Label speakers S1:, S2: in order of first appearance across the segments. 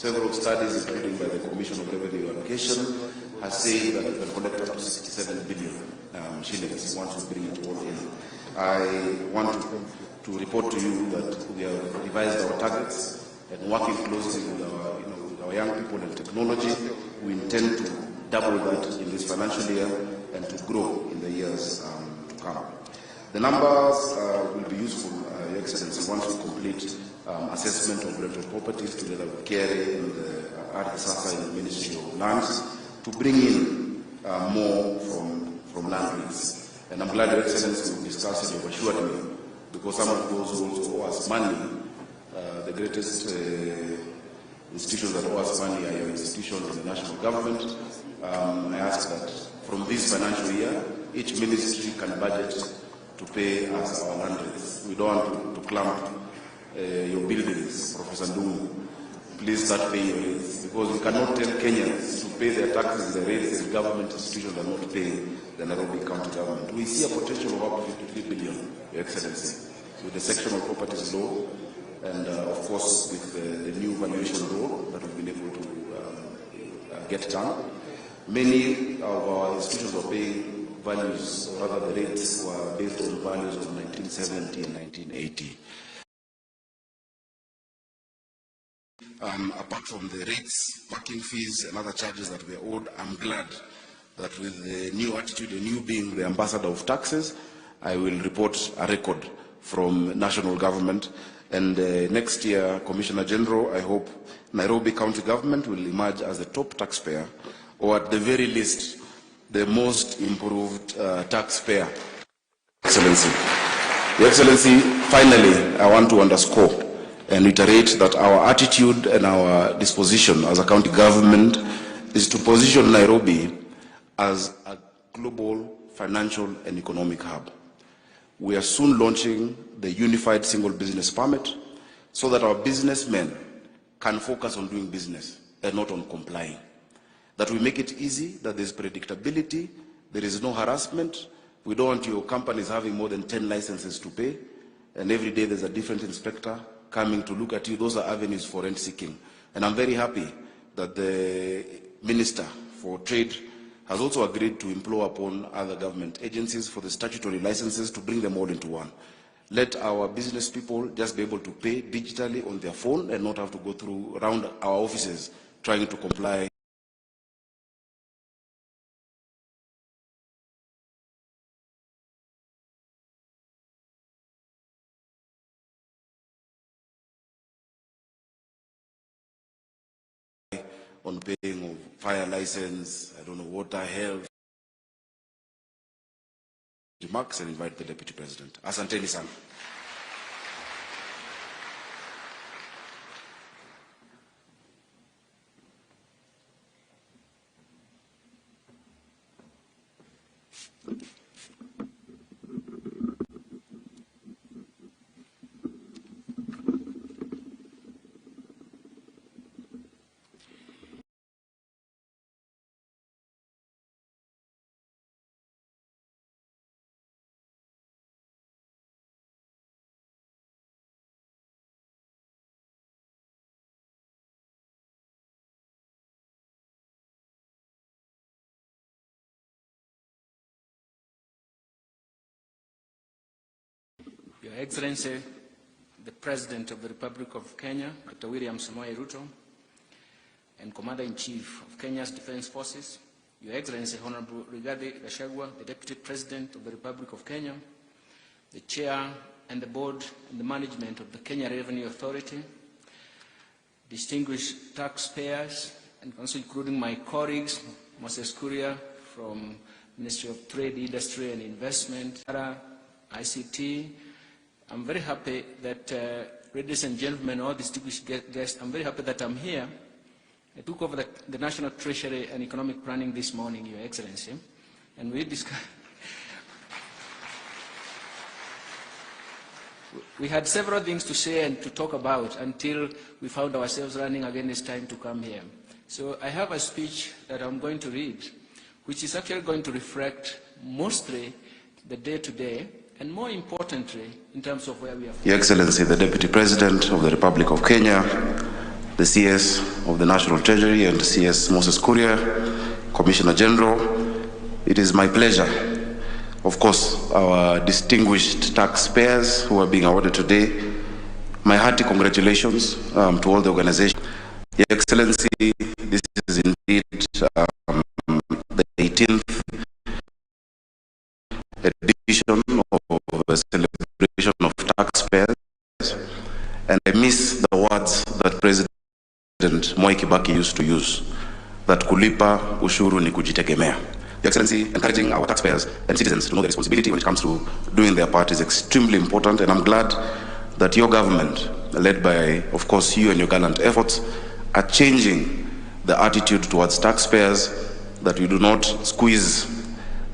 S1: Several studies, including by the Commission of Revenue Allocation, has said that we can collect up to 67 billion shillings once we bring it all in. I want to report to you that we have revised our targets and working closely with our young people and technology. We intend to double that in this financial year and to grow in the years to come. The numbers will be useful, Your Excellency, once we complete assessment of rental properties together with KRA and the Sakaja in the Ministry of Lands to bring in more from land lease. And I'm glad Your Excellency will discuss it, you've assured me, because some of those who owe us money, the greatest institutions that owe us money are your institutions in the national government. I ask that from this financial year, each ministry can budget to pay us our land rates. We don't want to clamp your buildings, Professor Ndungu. Please start paying your rates, because we cannot tell Kenyans to pay their taxes, the rates the government institutions are not paying the Nairobi County government. We see a potential of up to 53 billion, Your Excellency, with the sectional properties law and, of course, with the new valuation law that we've been able to get done. Many of our institutions are paying values, or rather the rates were based on values of 1970 and 1980. Apart from the rates, parking fees and other charges that we owed, I'm glad that with the new attitude, the new being the ambassador of taxes, I will report a record from national government. And next year, Commissioner General, I hope Nairobi County government will emerge as the top taxpayer, or at the very least, the most improved taxpayer. Excellency. Your Excellency, finally, I want to underscore and reiterate that our attitude and our disposition as a county government is to position Nairobi as a global financial and economic hub. We are soon launching the Unified Single Business Permit so that our businessmen can focus on doing business and not on complying. That we make it easy, that there's predictability, there is no harassment. We don't want your companies having more than 10 licenses to pay, and every day there's a different inspector coming to look at you. Those are avenues for rent seeking. And I'm very happy that the Minister for Trade has also agreed to implore upon other government agencies for the statutory licenses to bring them all into one. Let our business people just be able to pay digitally on their phone and not have to go through around our offices trying to comply. On paying of fire license, I don't know, water, health. Remarks and invite the Deputy President. Asanteni sana.
S2: Your Excellency, the President of the Republic of Kenya, Dr. William Samoei Ruto, and Commander-in-Chief of Kenya's Defense Forces, Your Excellency, Honorable Rigathi Gachagua, the Deputy President of the Republic of Kenya, the Chair and the Board and the Management of the Kenya Revenue Authority, distinguished taxpayers, and also including my colleagues, Moses Kuria from Ministry of Trade, Industry and Investment, ICT. I'm very happy that, ladies and gentlemen, all distinguished guests, I'm very happy that I'm here. I took over the National Treasury and Economic Planning this morning, Your Excellency, and we had several things to say and to talk about until we found ourselves running against time to come here. So I have a speech that I'm going to read, which is actually going to reflect mostly the day-to-day, and more importantly, in terms of where we are.
S1: Your Excellency, the Deputy President of the Republic of Kenya, the CS, of the National Treasury, and CS Moses Kuria, Commissioner General, it is my pleasure, of course, our distinguished taxpayers who are being awarded today, my hearty congratulations to all the organizations. Your Excellency, this is indeed the 18th edition of a celebration of taxpayers, and I miss the words that President Mwai Kibaki used to use, that kulipa ushuru ni kujitegemea. Your Excellency, encouraging our taxpayers and citizens to know the responsibility when it comes to doing their part is extremely important, and I'm glad that your government, led by, of course, you and your gallant efforts, are changing the attitude towards taxpayers, that we do not squeeze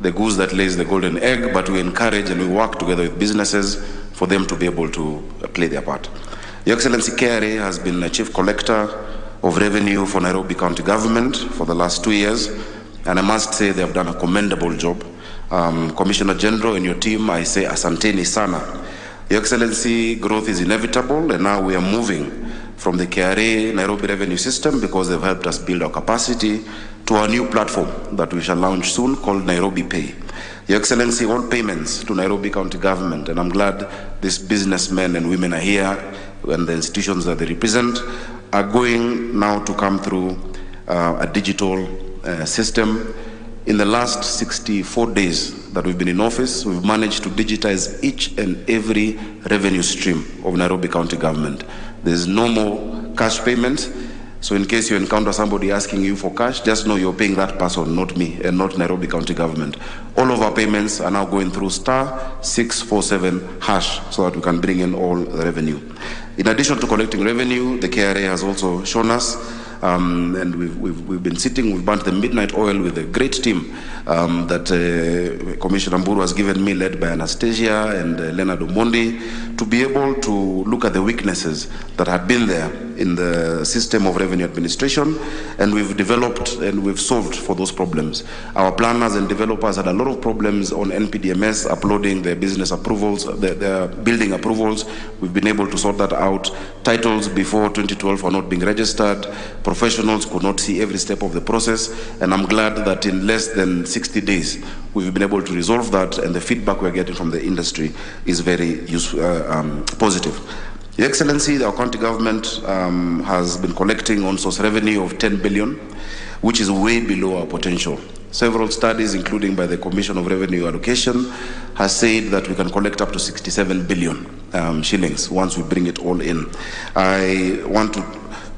S1: the goose that lays the golden egg, but we encourage and we work together with businesses for them to be able to play their part. Your Excellency, KRA has been a chief collector of revenue for Nairobi County Government for the last 2 years, and I must say they have done a commendable job. Commissioner General and your team, I say asanteni sana. Your Excellency, growth is inevitable, and now we are moving from the KRA Nairobi revenue system, because they've helped us build our capacity, to our new platform that we shall launch soon called Nairobi Pay. Your Excellency, all payments to Nairobi County Government, and I'm glad these businessmen and women are here and the institutions that they represent, are going now to come through a digital system. In the last 64 days that we've been in office, we've managed to digitize each and every revenue stream of Nairobi County Government. There's no more cash payment. So in case you encounter somebody asking you for cash, just know you're paying that person, not me, and not Nairobi County Government. All of our payments are now going through *647# so that we can bring in all the revenue. In addition to collecting revenue, the KRA has also shown us, and we've been sitting, we've burnt the midnight oil with a great team that Commissioner Mburu has given me, led by Anastasia and Leonard Omondi, to be able to look at the weaknesses that had been there in the system of revenue administration, and we've developed and we've solved for those problems. Our planners and developers had a lot of problems on NPDMS uploading their business approvals, their building approvals. We've been able to sort that out. Titles before 2012 were not being registered. Professionals could not see every step of the process, and I'm glad that in less than 60 days, we've been able to resolve that, and the feedback we're getting from the industry is very positive. Your Excellency, our county government has been collecting on-source revenue of 10 billion, which is way below our potential. Several studies, including by the Commission of Revenue Allocation, has said that we can collect up to 67 billion shillings once we bring it all in. I want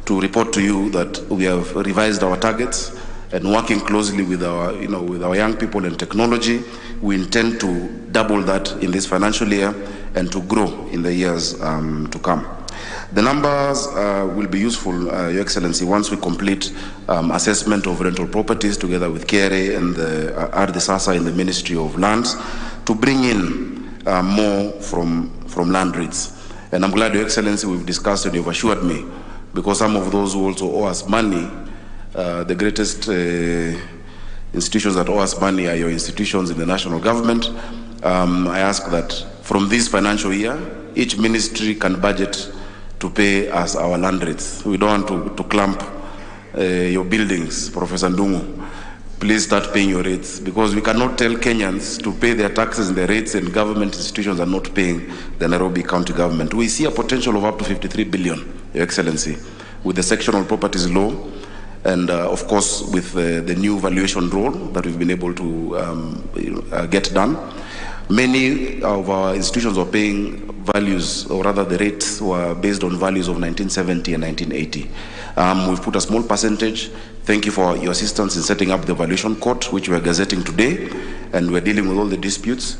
S1: to report to you that we have revised our targets, and working closely with our, with our young people and technology, we intend to double that in this financial year and to grow in the years to come. The numbers will be useful, Your Excellency, once we complete assessment of rental properties together with KRA and the RDSASA in the Ministry of Lands, to bring in more from land rates. And I'm glad, Your Excellency, we've discussed and you've assured me, because some of those who also owe us money, the greatest institutions that owe us money are your institutions in the national government. I ask that from this financial year, each ministry can budget to pay us our land rates. We don't want to clamp your buildings, Professor Ndungu. Please start paying your rates, because we cannot tell Kenyans to pay their taxes and their rates, and government institutions are not paying the Nairobi County Government. We see a potential of up to 53 billion, Your Excellency, with the sectional properties law, and of course with the new valuation rule that we've been able to get done. Many of our institutions were paying values, or rather the rates were based on values of 1970 and 1980. We've put a small percentage. Thank you for your assistance in setting up the valuation court, which we are gazetting today, and we're dealing with all the disputes.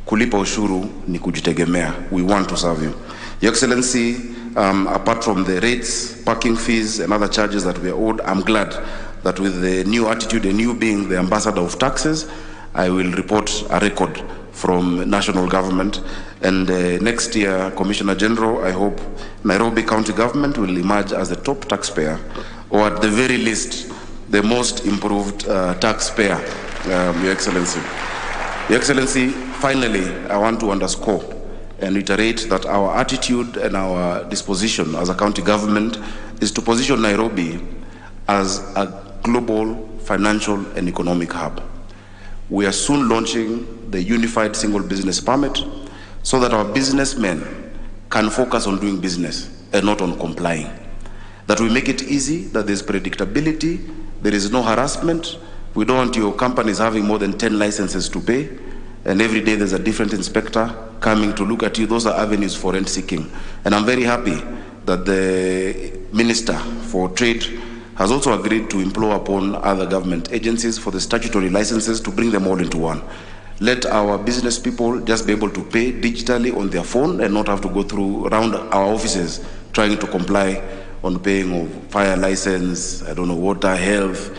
S1: Kulipa ushuru ni kujitegemea. We want to serve you. Your Excellency, apart from the rates, parking fees, and other charges that we are owed, I'm glad that with the new attitude and you being the ambassador of taxes, I will report a record from national government. And next year, Commissioner General, I hope Nairobi County Government will emerge as the top taxpayer, or at the very least, the most improved taxpayer, Your Excellency. Your Excellency, finally, I want to underscore and reiterate that our attitude and our disposition as a county government is to position Nairobi as a global financial and economic hub. We are soon launching the Unified Single Business Permit so that our businessmen can focus on doing business and not on complying. That we make it easy, that there's predictability, there is no harassment. We don't want your companies having more than 10 licenses to pay, and every day there's a different inspector coming to look at you. Those are avenues for rent seeking. And I'm very happy that the Minister for Trade has also agreed to implore upon other government agencies for the statutory licenses to bring them all into one. Let our business people just be able to pay digitally on their phone and not have to go around our offices trying to comply on paying of fire license, I don't know, water, health.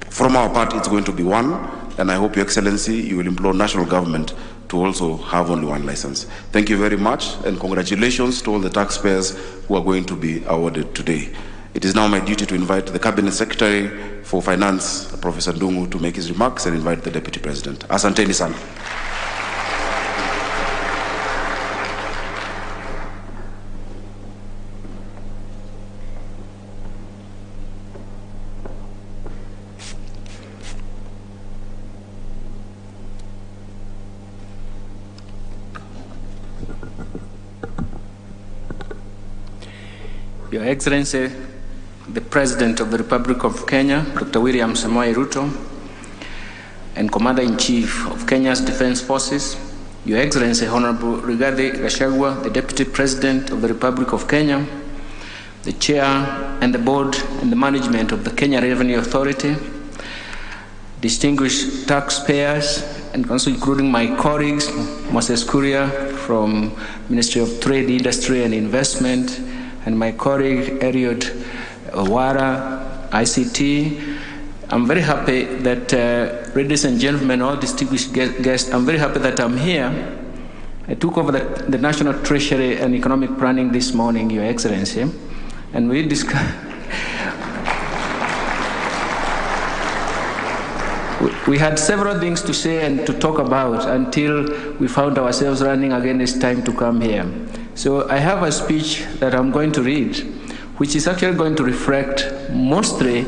S1: From our part, it's going to be one, and I hope, Your Excellency, you will implore national government to also have only one license. Thank you very much, and congratulations to all the taxpayers who are going to be awarded today. It is now my duty to invite the Cabinet Secretary for Finance, Professor Ndungu, to make his remarks and invite the Deputy President. Asanteni sana.
S2: Your Excellency, the President of the Republic of Kenya, Dr. William Samoei Ruto, and Commander-in-Chief of Kenya's Defense Forces, Your Excellency, Honorable Rigathi Gachagua, the Deputy President of the Republic of Kenya, the Chair and the Board and the Management of the Kenya Revenue Authority, distinguished taxpayers, and also including my colleagues, Moses Kuria from Ministry of Trade, Industry and Investment, and my colleague Eliud Wara, ICT. I'm very happy that, ladies and gentlemen, all distinguished guests, I'm very happy that I'm here. I took over the National Treasury and Economic Planning this morning, Your Excellency, and we discussed. We had several things to say and to talk about until we found ourselves running against time to come here. So I have a speech that I'm going to read, which is actually going to reflect mostly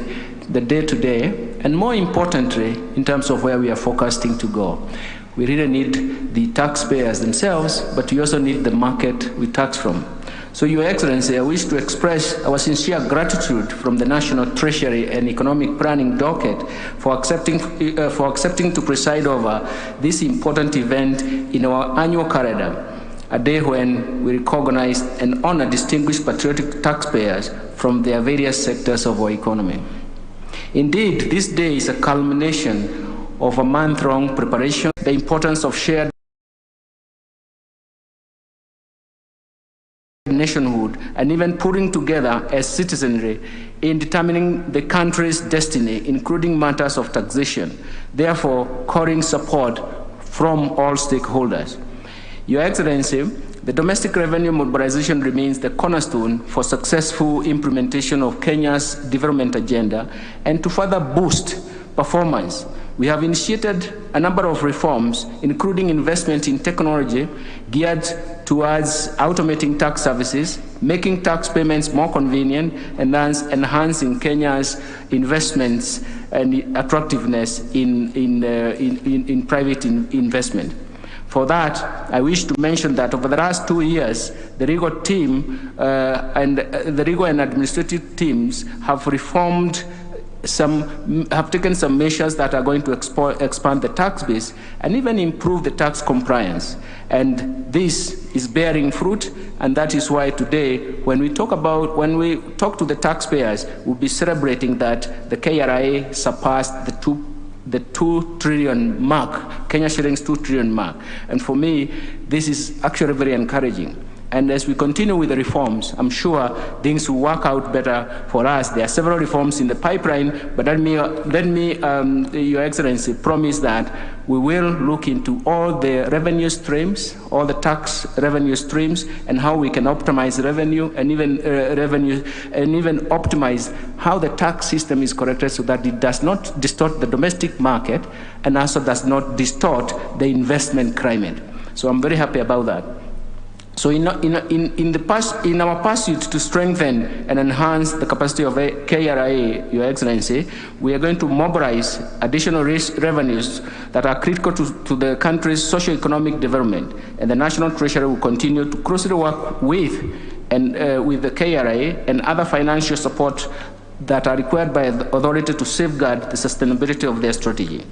S2: the day-to-day, and more importantly, in terms of where we are forecasting to go. We really need the taxpayers themselves, but we also need the market we tax from. So, Your Excellency, I wish to express our sincere gratitude from the National Treasury and Economic Planning docket for accepting to preside over this important event in our annual calendar, a day when we recognize and honor distinguished patriotic taxpayers from their various sectors of our economy. Indeed, this day is a culmination of a month-long preparation, the importance of shared nationhood, and even pulling together as citizenry in determining the country's destiny, including matters of taxation, therefore calling support from all stakeholders. Your Excellency, the domestic revenue mobilization remains the cornerstone for successful implementation of Kenya's development agenda, and to further boost performance, we have initiated a number of reforms, including investment in technology geared towards automating tax services, making tax payments more convenient, and thus enhancing Kenya's investments and attractiveness in private investment. For that, I wish to mention that over the last 2 years, the legal team and the legal and administrative teams have taken some measures that are going to expand the tax base and even improve the tax compliance. And this is bearing fruit, and that is why today, when we talk to the taxpayers, we'll be celebrating that the KRA surpassed the 2 trillion mark, Kenya shillings 2 trillion mark. And for me, this is actually very encouraging. And as we continue with the reforms, I'm sure things will work out better for us. There are several reforms in the pipeline, but let me Your Excellency, promise that we will look into all the revenue streams, all the tax revenue streams, and how we can optimize revenue and even optimize how the tax system is corrected so that it does not distort the domestic market and also does not distort the investment climate. So I'm very happy about that. So in our pursuit to strengthen and enhance the capacity of KRA, Your Excellency, we are going to mobilize additional revenues that are critical to the country's socio-economic development, and the National Treasury will continue to closely work with the KRA and other financial support that are required by the authority to safeguard the sustainability of their strategy.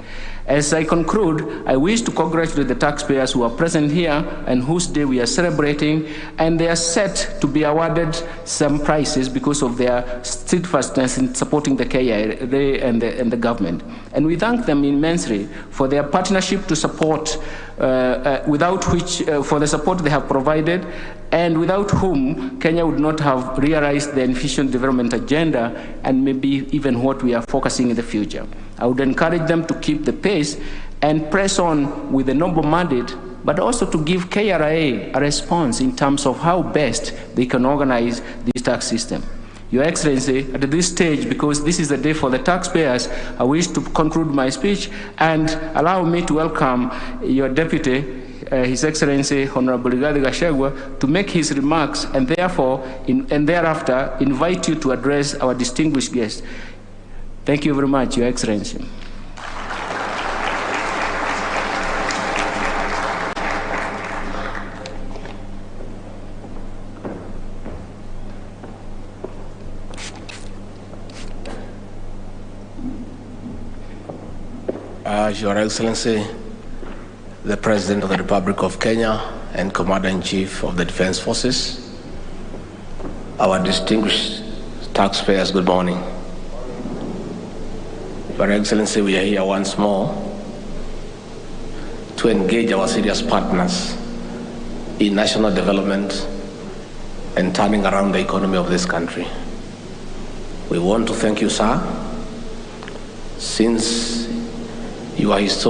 S2: As I conclude, I wish to congratulate the taxpayers who are present here and whose day we are celebrating, and they are set to be awarded some prizes because of their steadfastness in supporting the KRA and the government. And we thank them immensely for their partnership to support, without which, for the support they have provided, and without whom Kenya would not have realized the efficient development agenda and maybe even what we are focusing in the future. I would encourage them to keep the pace and press on with a noble mandate, but also to give KRA a response in terms of how best they can organize this tax system. Your Excellency, at this stage, because this is the day for the taxpayers, I wish to conclude my speech and allow me to welcome your Deputy, His Excellency Honorable Rigathi Gachagua, to make his remarks, and therefore, and thereafter, invite you to address our distinguished guests. Thank you very much, Your Excellency.
S3: Your Excellency, the President of the Republic of Kenya and Commander-in-Chief of the Defense Forces, our distinguished taxpayers, good morning. Your Excellency, we are here once more to engage our serious partners in national development and turning around the economy of this country. We want to thank you, sir, since you are historic.